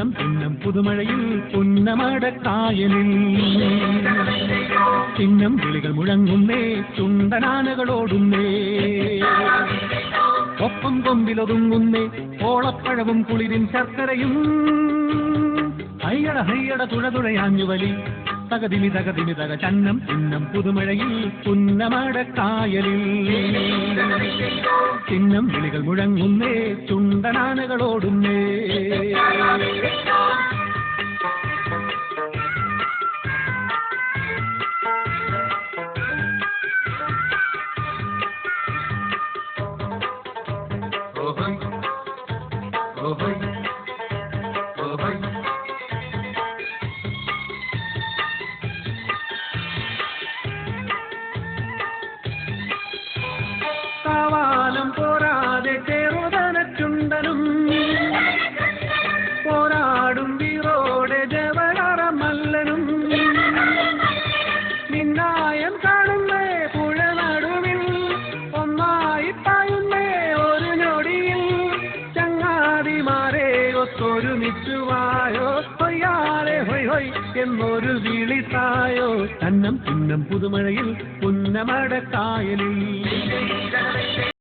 ചന്നം ചിന്നം പുതുമഴയിൽ പുന്നമടക്കായലിൽ ചിഹ്നം വിളികൾ മുഴങ്ങുന്നേ ചുണ്ടനാനകളോടുന്നേ ഒപ്പം കൊമ്പിലൊതുങ്ങുന്നേ ഓളപ്പഴവും കുളിരിൻ ശർക്കരയും ഹയ്യട ഹയ്യട തുഴതുഴയാഞ്ഞുവലി തകതിമി തകതിമി തക ചന്നം ചിന്നം പുതുമഴയിൽ പുന്നമടക്കായലിൽ ചിഹ്നം വിളികൾ മുഴങ്ങുന്നേ ചുണ്ടനാനകളോടുന്നേ കാവാലം പോരാതെ ചെറുതനച്ചുണ്ടനും പോരാടും വീറോടെ ജവഹറ മല്ലനും നിന്നായം കാണുന്നേ പുഴ നടുവിൽ ഒന്നായി പായുന്നേ ഒരു ഞൊടിയിൽ ചങ്ങാതിമാരെ ഒത്തൊരുമിച്ചുവായോ ഹൊയ്യാറെ ഹൊയ് ഹൊയ് എന്നൊരു വിളിത്തായോ ചന്നം ചിന്നം പുതുമഴയിൽ പുന്നമടക്കായലിൽ